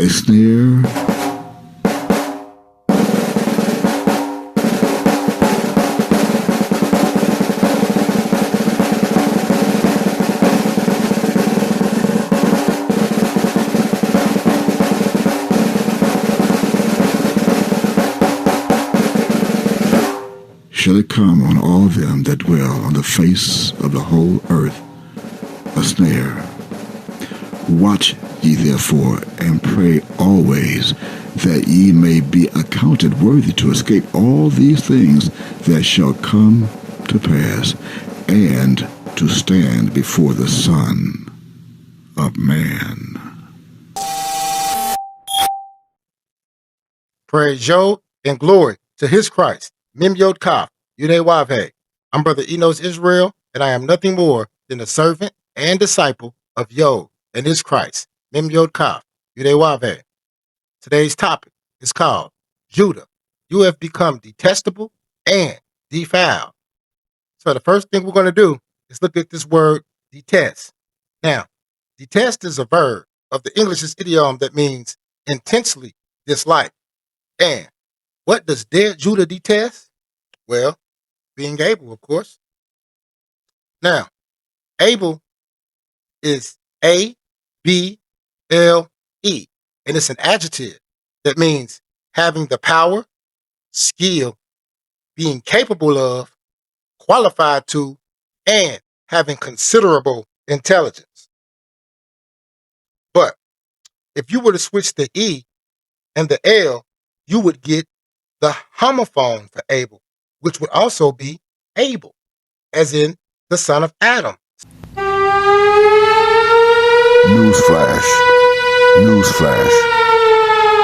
a snare? Shall it come on all them that dwell on the face of the whole earth a snare? Watch ye therefore, and pray always, that ye may be accounted worthy to escape all these things that shall come to pass, and to stand before the Son of Man. Praise Yod and glory to his Christ. Mem Yod Kaf, Yudei Wavhe. I'm Brother Enos Israel, and I am nothing more than a servant and disciple of Yod and his Christ. Mem Yod Kaf, Yudei Wavhe. Today's topic is called Judah. You have become detestable and defiled. So the first thing we're going to do is look at this word detest. Now, detest is a verb of the English idiom that means intensely dislike. And what does dead Judah detest? Well, being Abel, of course. Now, Abel is A-B-L-E, and it's an adjective that means having the power, skill, being capable of, qualified to, and having considerable intelligence. But if you were to switch the E and the L, you would get the homophone for Abel, which would also be Abel, as in the son of Adam. Newsflash. Newsflash.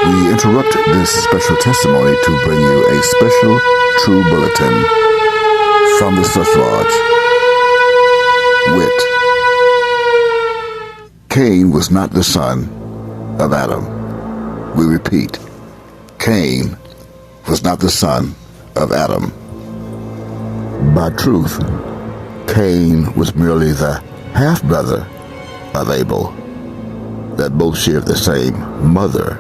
We interrupt this special testimony to bring you a special true bulletin from the Search Lodge. Wit. Cain was not the son of Adam. We repeat, Cain was not the son of Adam. By truth, Cain was merely the half-brother of Abel, that both shared the same mother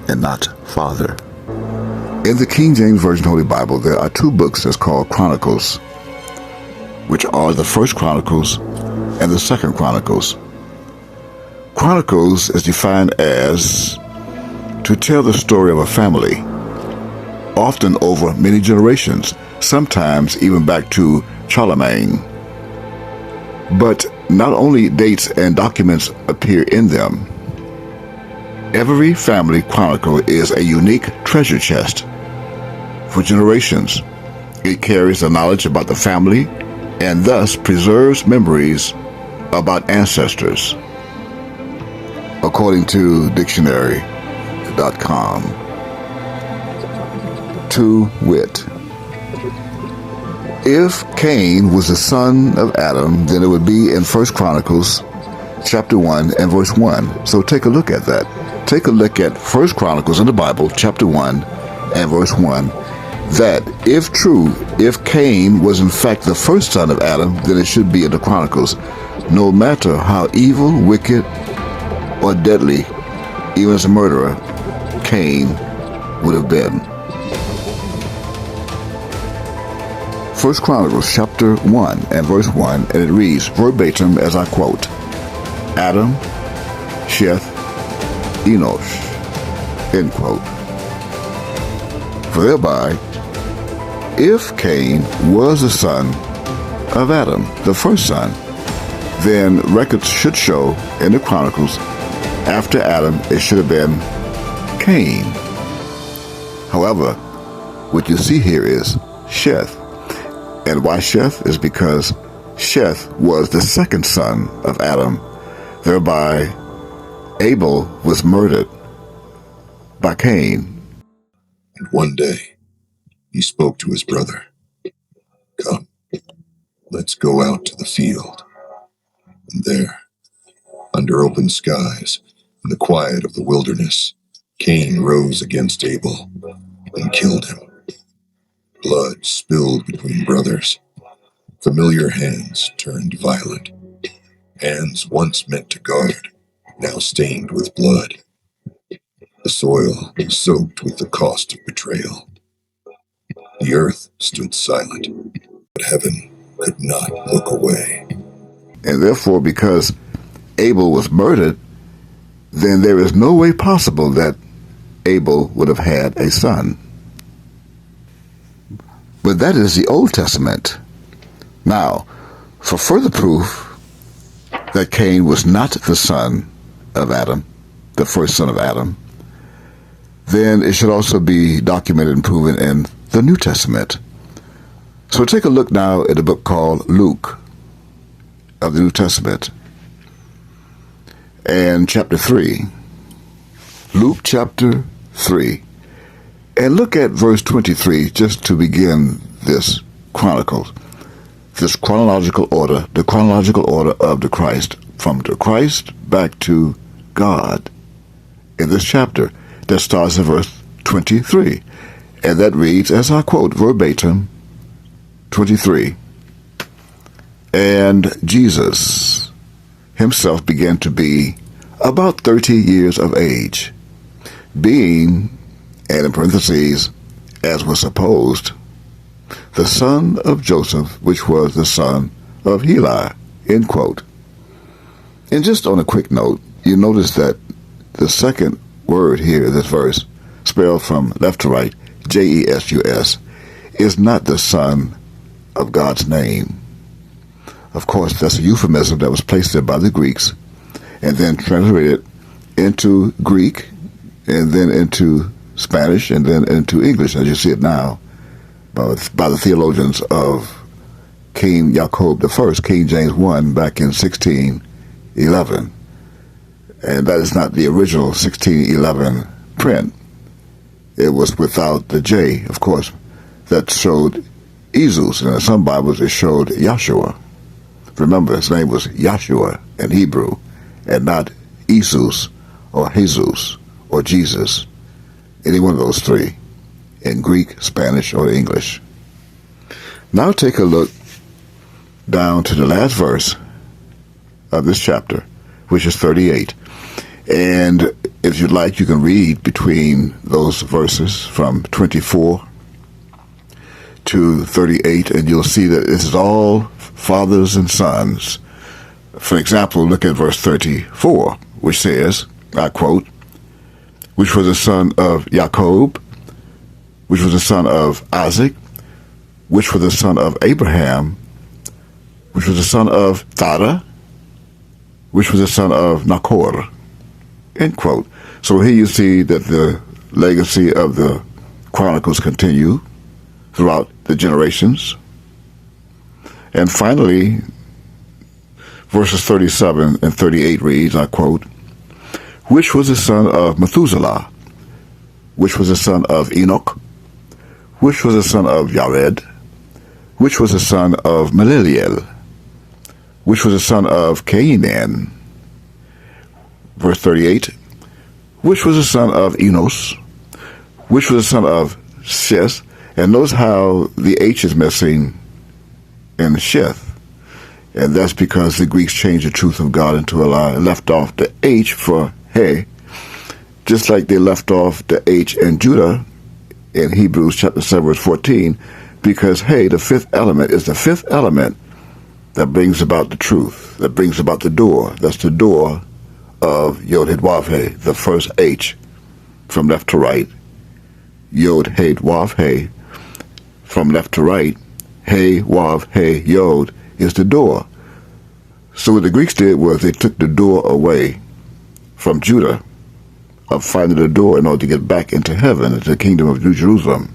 and not father. In the King James Version Holy Bible, there are two books that's called Chronicles, which are the First Chronicles and the Second Chronicles. Chronicles is defined as to tell the story of a family, often over many generations, sometimes even back to Charlemagne. But not only dates and documents appear in them, every family chronicle is a unique treasure chest. For generations, it carries the knowledge about the family and thus preserves memories about ancestors. According to dictionary.com. To wit, if Cain was the son of Adam, then it would be in 1 Chronicles chapter 1 and verse 1. So take a look at that. Take a look at 1 Chronicles in the Bible, chapter 1 and verse 1, that if true, if Cain was in fact the first son of Adam, then it should be in the Chronicles. No matter how evil, wicked, or deadly, even as a murderer, Cain would have been. 1 Chronicles chapter 1 and verse 1, and it reads verbatim as I quote, Adam, Sheth, Enosh, end quote. For thereby, if Cain was the son of Adam, the first son, then records should show in the Chronicles after Adam it should have been Cain. However, what you see here is Sheth. And why Sheth? Is because Sheth was the second son of Adam. Thereby, Abel was murdered by Cain. And one day, he spoke to his brother, Come, let's go out to the field. And there, under open skies, in the quiet of the wilderness, Cain rose against Abel and killed him. Blood spilled between brothers. Familiar hands turned violent. Hands once meant to guard, now stained with blood. The soil soaked with the cost of betrayal. The earth stood silent, but heaven could not look away. And therefore, because Abel was murdered, then there is no way possible that Abel would have had a son. But that is the Old Testament. Now, for further proof that Cain was not the son of Adam, the first son of Adam, then it should also be documented and proven in the New Testament. So take a look now at a book called Luke of the New Testament and chapter 3. Luke chapter 3. And look at verse 23 just to begin this chronological order, the chronological order of the Christ, from the Christ back to God in this chapter that starts in verse 23. And that reads, as I quote verbatim, 23, "And Jesus himself began to be about 30 years of age, being," and in parentheses, "as was supposed, the son of Joseph, which was the son of Heli," end quote. And just on a quick note, you notice that the second word here in this verse, spelled from left to right, Jesus, is not the son of God's name. Of course, that's a euphemism that was placed there by the Greeks and then translated into Greek and then into Spanish and then into English, as you see it now, by the theologians of King Jacob I, King James I, back in 1611. And that is not the original 1611 print. It was without the J, of course, that showed Jesus, and in some Bibles it showed Yahshua. Remember, his name was Yahshua in Hebrew, and not Jesus or Jesus or Jesus, any one of those three, in Greek, Spanish, or English. Now take a look down to the last verse of this chapter, which is 38. And if you'd like, you can read between those verses from 24 to 38, and you'll see that this is all fathers and sons. For example, look at verse 34, which says, I quote, "Which was the son of Jacob, which was the son of Isaac, which was the son of Abraham, which was the son of Thada, which was the son of Nachor," end quote. So here you see that the legacy of the chronicles continue throughout the generations. And finally, verses 37 and 38 reads, I quote, "Which was the son of Methuselah, which was the son of Enoch, which was the son of Jared, which was the son of Maliliel, which was the son of Cainan." Verse 38, "Which was the son of Enos, which was the son of Sheth." And notice how the H is missing in Sheth. And that's because the Greeks changed the truth of God into a lie and left off the H for He, just like they left off the H in Judah in Hebrews chapter 7, verse 14, because He, the fifth element, is the fifth element that brings about the truth, that brings about the door. That's the door of Yod Heh Wav He, the first H from left to right. Yod Heh Wav He, from left to right. He, Wav, He, Yod is the door. So what the Greeks did was they took the door away from Judah, of finding the door in order to get back into heaven, into the kingdom of New Jerusalem.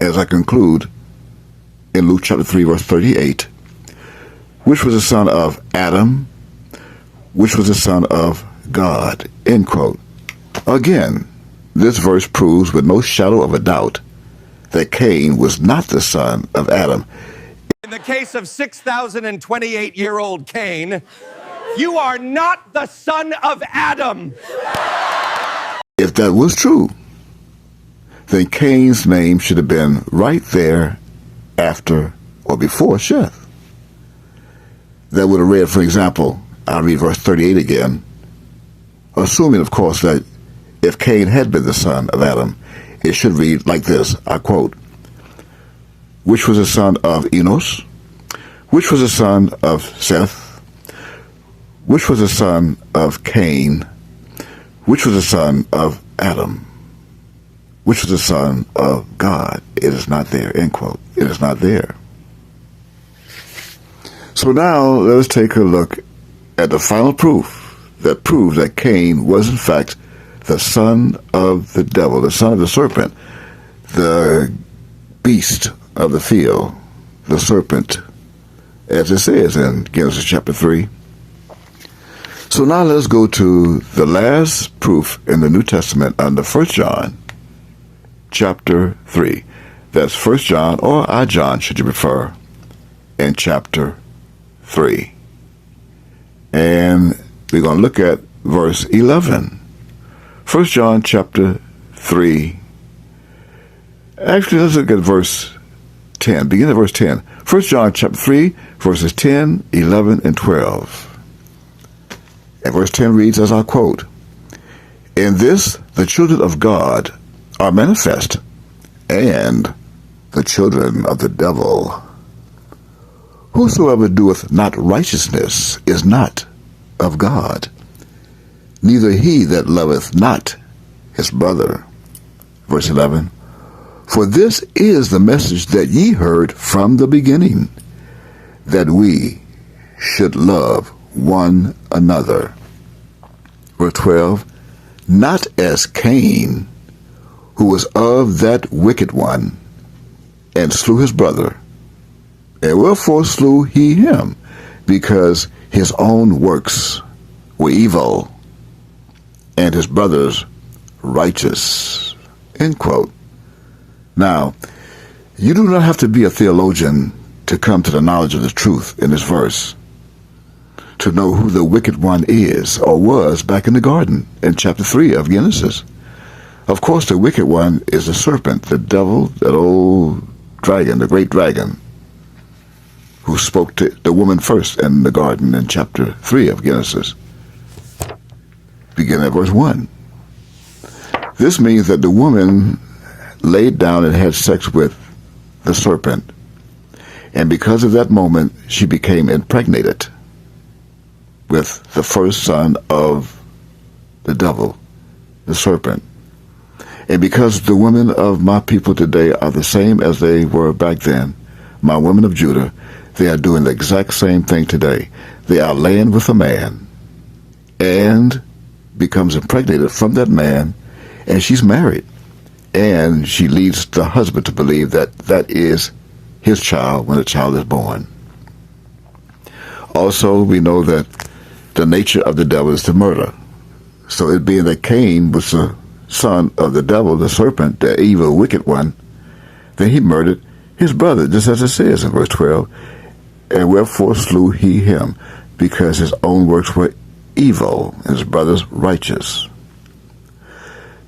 As I conclude in Luke chapter 3, verse 38, "Which was the son of Adam, which was the son of God," end quote. Again, this verse proves with no shadow of a doubt that Cain was not the son of Adam. In the case of 6,028-year-old Cain, you are not the son of Adam. If that was true, then Cain's name should have been right there after or before Sheth. That would have read, for example, I'll read verse 38 again, assuming, of course, that if Cain had been the son of Adam, it should read like this, I quote, which was the son of Enos, which was the son of Seth, which was the son of Cain, which was the son of Adam, which was the son of God. It is not there, end quote. It is not there. So now let us take a look at the final proof that proves that Cain was in fact the son of the devil, the son of the serpent, the beast of the field, the serpent, as it says in Genesis chapter 3. So now let's go to the last proof in the New Testament under 1 John chapter 3. That's 1 John, or I John, should you prefer, in chapter 3. And we're going to look at verse 11. 1 John chapter 3. Actually, let's look at verse 10. Begin at verse 10. 1 John chapter 3, verses 10, 11, and 12. And verse 10 reads as I quote, in this the children of God are manifest, and the children of the devil. Whosoever doeth not righteousness is not of God, neither he that loveth not his brother. Verse 11, for this is the message that ye heard from the beginning, that we should love one another. Verse 12, not as Cain, who was of that wicked one, and slew his brother. And wherefore slew he him? Because his own works were evil, and his brother's righteous. End quote. Now, you do not have to be a theologian to come to the knowledge of the truth in this verse, to know who the wicked one is or was back in the garden in chapter 3 of Genesis. Of course, the wicked one is the serpent, the devil, that old dragon, the great dragon, who spoke to the woman first in the garden in chapter 3 of Genesis, beginning at verse 1. This means that the woman laid down and had sex with the serpent, and because of that moment, she became impregnated with the first son of the devil, the serpent. And because the women of my people today are the same as they were back then, my women of Judah, they are doing the exact same thing today. They are laying with a man and becomes impregnated from that man, and she's married. And she leads the husband to believe that that is his child when the child is born. Also, we know that the nature of the devil is to murder. So it being that Cain was the son of the devil, the serpent, the evil, wicked one, then he murdered his brother, just as it says in verse 12. And wherefore slew he him? Because his own works were evil, and his brother's righteous.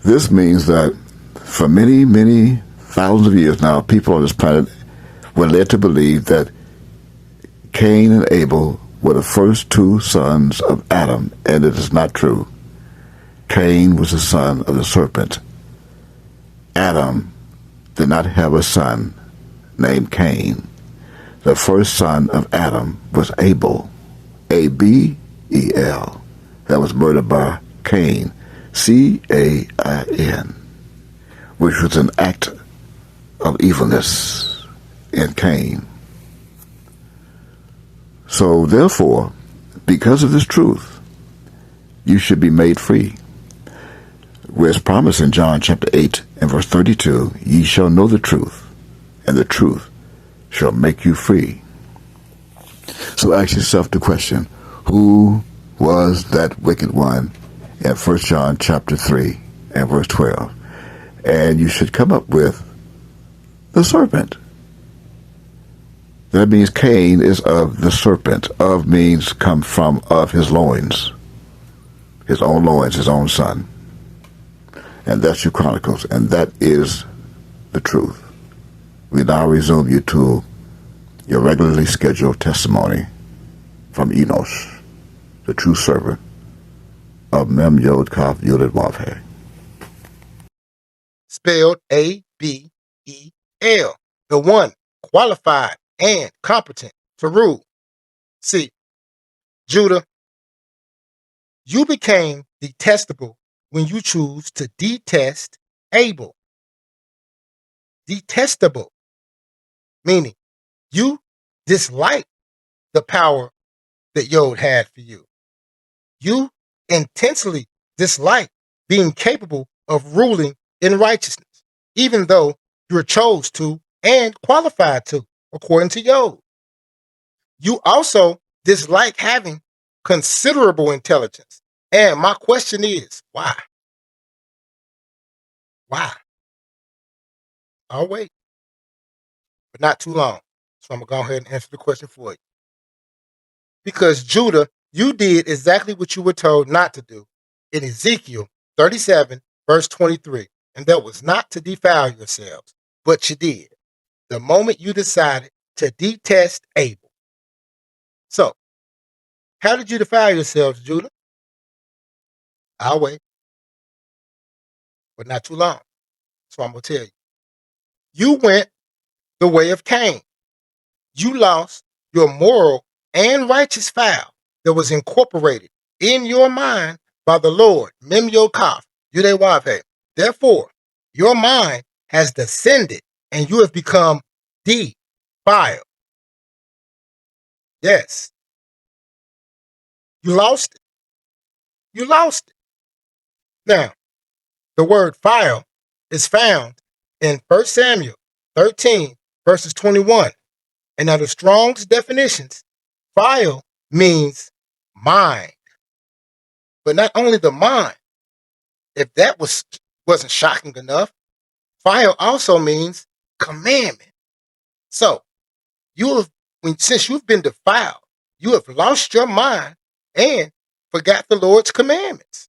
This means that for many, many thousands of years now, people on this planet were led to believe that Cain and Abel were the first two sons of Adam, and it is not true. Cain was the son of the serpent. Adam did not have a son named Cain. The first son of Adam was Abel, A-B-E-L, that was murdered by Cain, C-A-I-N, which was an act of evilness in Cain. So therefore, because of this truth, you should be made free. Where it's promised in John chapter 8 and verse 32, ye shall know the truth, and the truth shall make you free. So ask yourself the question, who was that wicked one in 1 John chapter 3 and verse 12? And you should come up with the serpent. That means Cain is of the serpent. Of means come from, of his loins. His own loins, his own son. And that's your Chronicles, and that is the truth. We now resume you to your regularly scheduled testimony from Enos, the true servant of Mem Yod Kaf Yud Vav He. spelled A-B-E-L, the one qualified and competent to rule. See, Judah, you became detestable when you choose to detest Abel. Detestable, meaning you dislike the power that Yod had for you. You intensely dislike being capable of ruling in righteousness, even though you're chose to and qualified to, according to Yod. You also dislike having considerable intelligence. And my question is, why? Why? I'll wait, but not too long. So I'm going to go ahead and answer the question for you. Because Judah, you did exactly what you were told not to do in Ezekiel 37, verse 23. And that was not to defile yourselves, but you did. The moment you decided to detest Abel. So, how did you defile yourselves, Judah? I'll wait, but not too long. So I'm going to tell you. You went the way of Cain. You lost your moral and righteous vow that was incorporated in your mind by the Lord, Mem Yokaf, Yudewave. Therefore, your mind has descended and you have become defiled. Yes, you lost it. You lost it. Now, the word file is found in 1 Samuel 13, verses 21. And under Strong's definitions, file means mind. But not only the mind, if that wasn't shocking enough, file also means commandment. So since you've been defiled, you have lost your mind and forgot the Lord's commandments.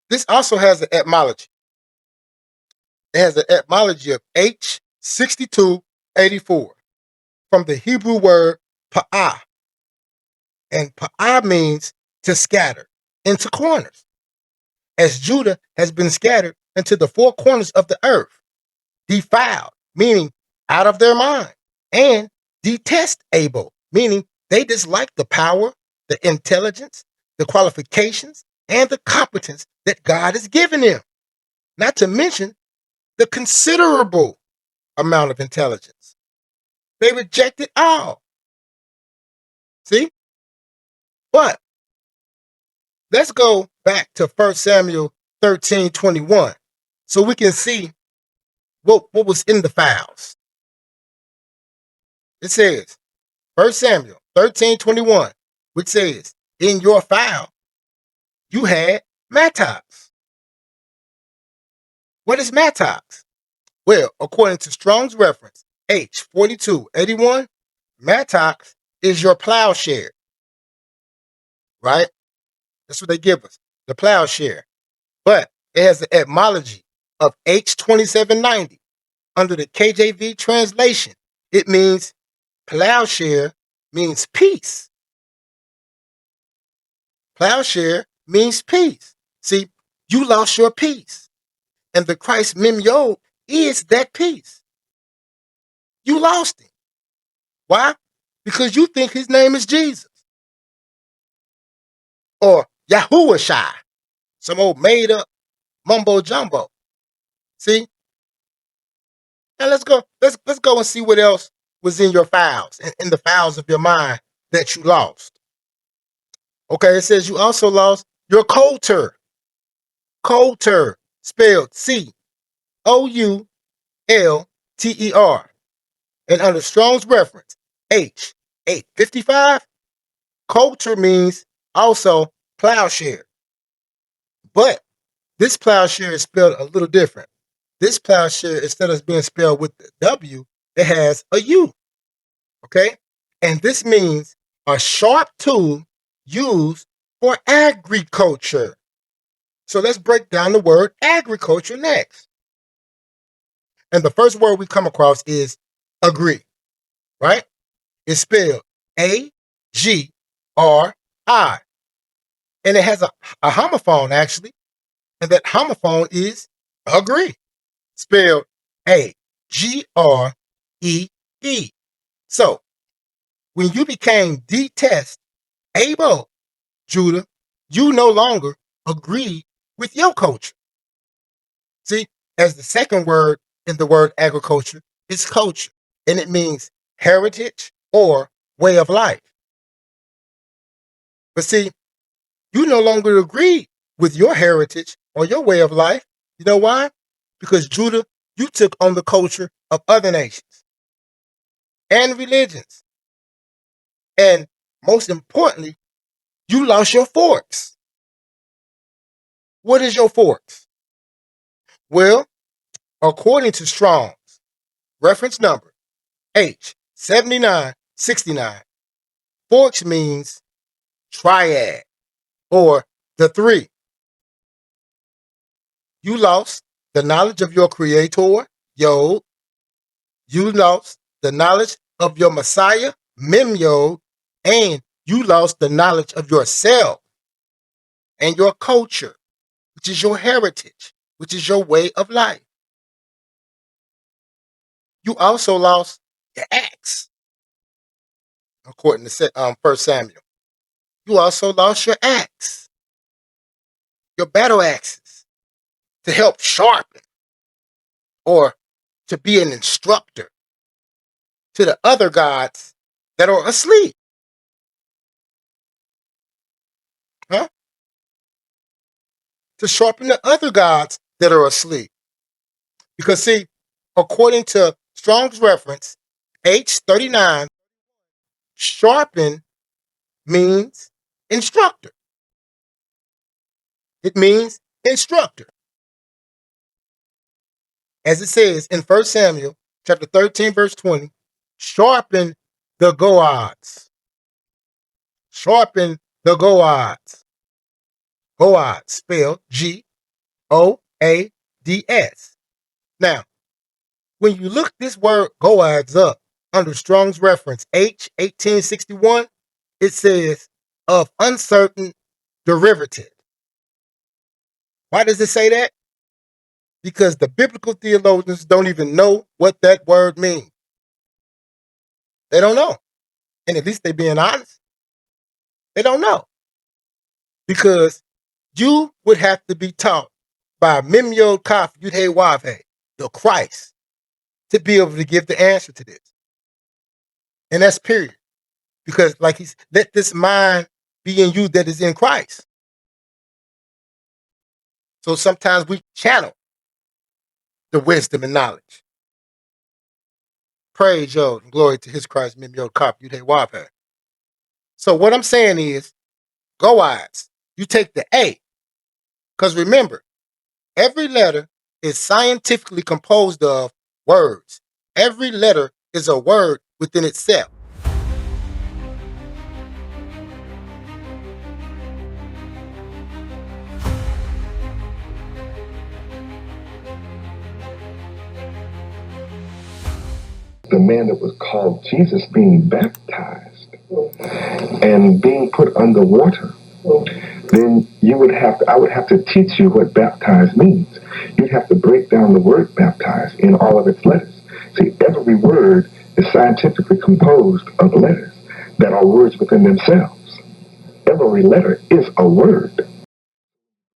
This also has an etymology. It has an etymology of H6284 from the Hebrew word pa'ah. And pa'ah means to scatter into corners, as Judah has been scattered into the four corners of the earth, defiled, meaning out of their mind, and detestable, meaning they dislike the power, the intelligence, the qualifications, and the competence that God has given them, not to mention the considerable amount of intelligence. They reject it all. See? But let's go back to 1 Samuel 13:21 so we can see what was in the files. It says, 1 Samuel 13:21, which says, in your file, you had mattox. What is mattox? Well, according to Strong's reference, H4281, mattox is your plowshare, right? That's what they give us, the plowshare. But it has the etymology of H2790. Under the KJV translation, it means plowshare means peace. Plowshare means peace. See, you lost your peace. And the Christ Mem Yod is that peace. You lost it. Why? Because you think his name is Jesus. Or Yahushua, some old made up mumbo jumbo. See? Now let's go and see what else was in your files, in the files of your mind that you lost. Okay, it says you also lost your Coulter. Coulter, spelled Coulter. And under Strong's reference, H855, Coulter means also plowshare. But this plowshare is spelled a little different. This plowshare, instead of being spelled with the W, it has a U. Okay? And this means a sharp tool used for agriculture. So let's break down the word agriculture next. And the first word we come across is agree, right? It's spelled A-G-R-I. And it has a homophone, actually. And that homophone is agree, spelled A-G-R-E-E. So when you became detest-able, Judah, you no longer agree with your culture. See, as the second word in the word agriculture is culture, and it means heritage or way of life. But see, you no longer agree with your heritage or your way of life. You know why? Because Judah, you took on the culture of other nations and religions. And most importantly, you lost your forks. What is your forks? Well, according to Strong's reference number H7969, forks means triad or the three. You lost the knowledge of your creator, Yod. You lost the knowledge of your Messiah, Mem Yod. And you lost the knowledge of yourself and your culture, which is your heritage, which is your way of life. You also lost your axe, according to 1 Samuel. You also lost your axe, your battle axes, to help sharpen or to be an instructor to the other gods that are asleep. Huh? To sharpen the other gods that are asleep. Because see, according to Strong's reference, H39, sharpen means instructor. It means instructor. As it says in 1 Samuel chapter 13, verse 20, sharpen the goads. Sharpen the goads. Goads, spelled G-O-A-D-S. Now, when you look this word goads up under Strong's reference H1861, it says of uncertain derivative. Why does it say that? Because the biblical theologians don't even know what that word means. They don't know. And at least they're being honest. They don't know. Because you would have to be taught by Mem Yod Kaf Yud He Wav He, the Christ, to be able to give the answer to this. And that's period. Because like he's, let this mind be in you that is in Christ. So sometimes we channel the wisdom and knowledge. Praise Yod and glory to his Christ, Mem Yod Kaf Yud He Wav He. So what I'm saying is, goads, you take the A. Because remember, every letter is scientifically composed of words. Every letter is a word within itself. The man that was called Jesus being baptized and being put under water, then I would have to teach you what baptized means. You'd have to break down the word baptized in all of its letters. See, every word is scientifically composed of letters that are words within themselves. Every letter is a word.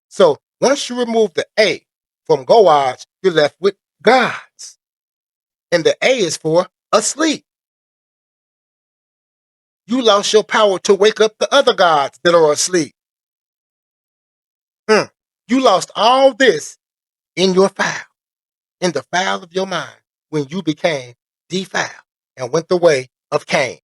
So once you remove the A from goads, you're left with gods. And the A is for asleep. You lost your power to wake up the other gods that are asleep. You lost all this in your file, in the file of your mind, when you became defiled and went the way of Cain.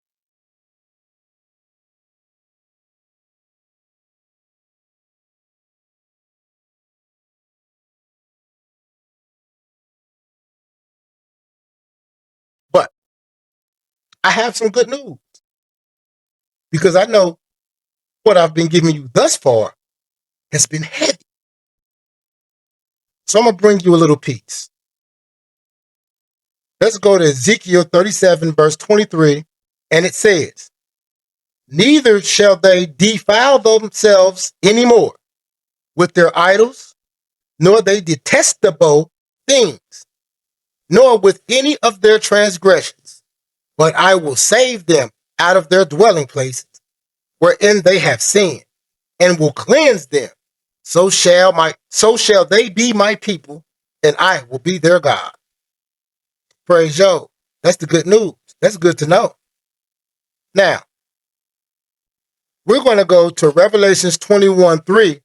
But I have some good news, because I know what I've been giving you thus far has been heavy. So I'm going to bring you a little piece. Let's go to Ezekiel 37, verse 23, and it says, neither shall they defile themselves anymore with their idols, nor they detestable things, nor with any of their transgressions, but I will save them out of their dwelling places, wherein they have sinned, and will cleanse them. So shall they be my people, and I will be their God. Praise Job. That's the good news. That's good to know. Now, we're going to go to Revelations 21:3.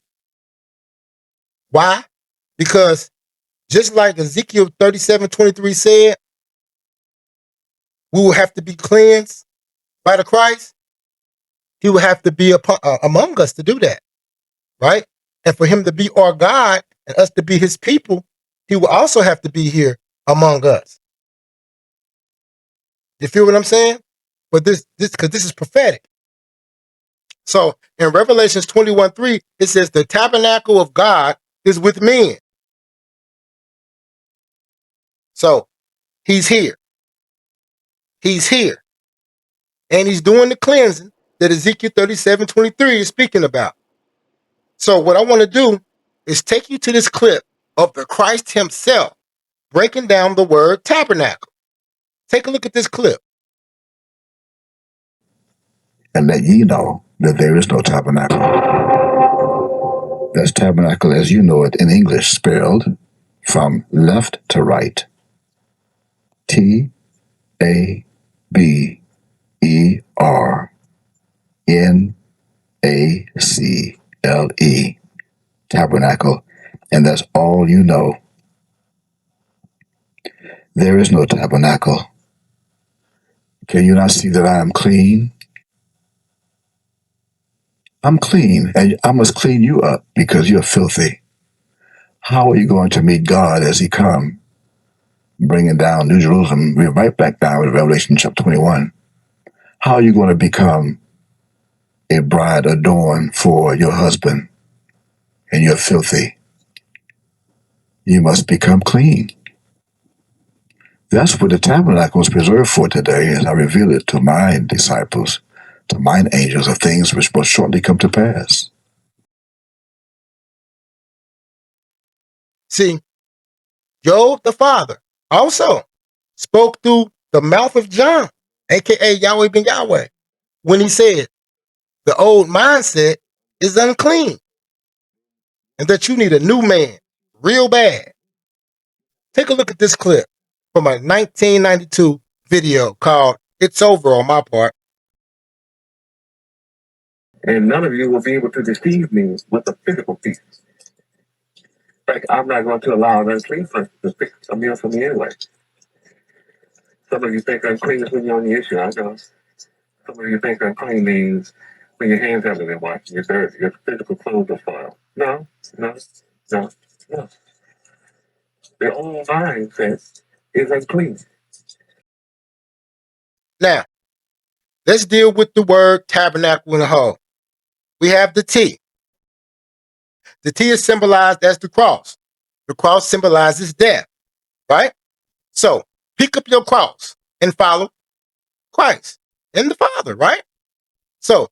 Why? Because just like Ezekiel 37:23 said, we will have to be cleansed by the Christ. He will have to be among us to do that, right? And for him to be our God and us to be his people, he will also have to be here among us. You feel what I'm saying? But this because this is prophetic. So in Revelations 21:3, it says the tabernacle of God is with men. So he's here. He's here. And he's doing the cleansing that Ezekiel 37:23 is speaking about. So what I want to do is take you to this clip of the Christ himself breaking down the word tabernacle. Take a look at this clip. And that ye know that there is no tabernacle. That's tabernacle as you know it in English, spelled from left to right. TABERNACLE. Tabernacle. And that's all you know. There is no tabernacle. Can you not see that I am clean? I'm clean, and I must clean you up because you're filthy. How are you going to meet God as he come, bringing down New Jerusalem? We're right back down with Revelation chapter 21. How are you going to become a bride adorned for your husband and you're filthy? You must become clean. That's what the tabernacle is preserved for today, as I reveal it to my disciples, to mine angels, of things which will shortly come to pass. See, Job the Father also spoke through the mouth of John, aka Yahweh ben Yahweh, when he said the old mindset is unclean and that you need a new man real bad. Take a look at this clip from a 1992 video called It's Over on My Part. And none of you will be able to deceive me with the physical piece. In fact, I'm not going to allow an unclean person to fix a meal for me anyway. Some of you think unclean is when you're on the issue. I know. Some of you think unclean means when your hands haven't been washed, your dirty, your physical clothes are soiled. No. The old mindset is unclean. Now, let's deal with the word tabernacle in a whole. We have the T. The T is symbolized as the cross. The cross symbolizes death, right? So pick up your cross and follow Christ and the Father, right? So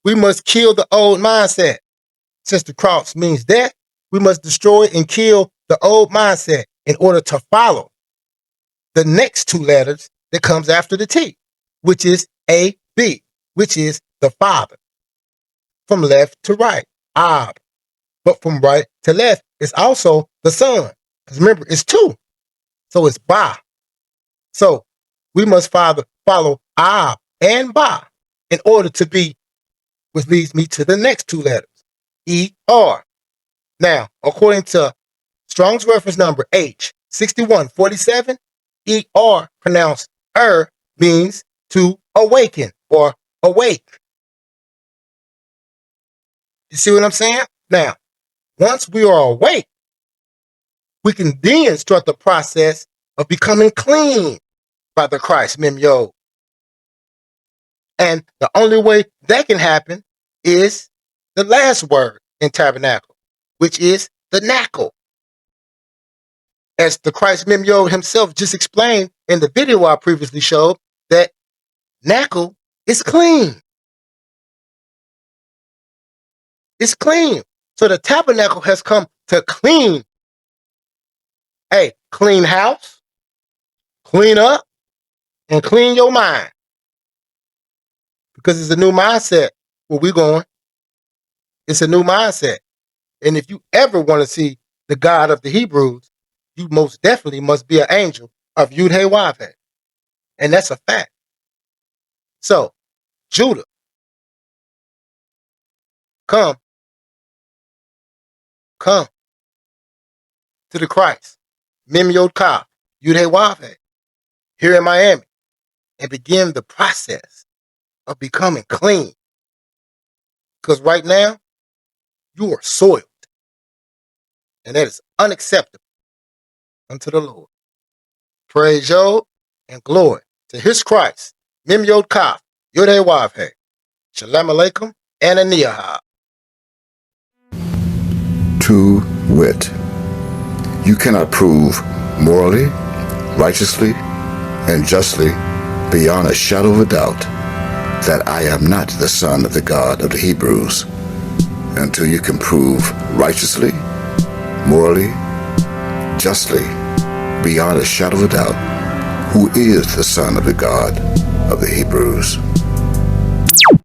we must kill the old mindset. Since the cross means death, we must destroy and kill the old mindset in order to follow the next two letters that comes after the T, which is A-B, which is the Father. From left to right, Ab. But from right to left, it's also the Son. Because remember, it's two. So it's Ba. So we must follow Ab and Ba in order to be, which leads me to the next two letters, E-R. Now, according to Strong's reference number H6147, E-R pronounced means to awaken or awake. You see what I'm saying? Now, once we are awake, we can then start the process of becoming clean by the Christ Mem Yod. And the only way that can happen is the last word in tabernacle, which is the knuckle. As the Christ Mem Yod himself just explained in the video I previously showed, that knuckle is clean. It's clean. So the tabernacle has come to clean Hey, clean house, clean up, and clean your mind. Because it's a new mindset where we're going. It's a new mindset. And if you ever want to see the God of the Hebrews, you most definitely must be an angel of Yud-Heh-Wav-Heh. And that's a fact. So, Judah, come to the Christ, Mem Yod Kaf, Yud-Heh-Wav-Heh, here in Miami, and begin the process of becoming clean. Because right now, you are soiled. And that is unacceptable unto the Lord. Praise Yod and glory to his Christ, Mem Yod Kaf, Yud-Heh-Wav-Heh. Shalom Aleichem and Aniyahah. To wit, you cannot prove morally, righteously, and justly, beyond a shadow of a doubt, that I am not the son of the God of the Hebrews, until you can prove righteously, morally, justly, beyond a shadow of a doubt, who is the son of the God of the Hebrews.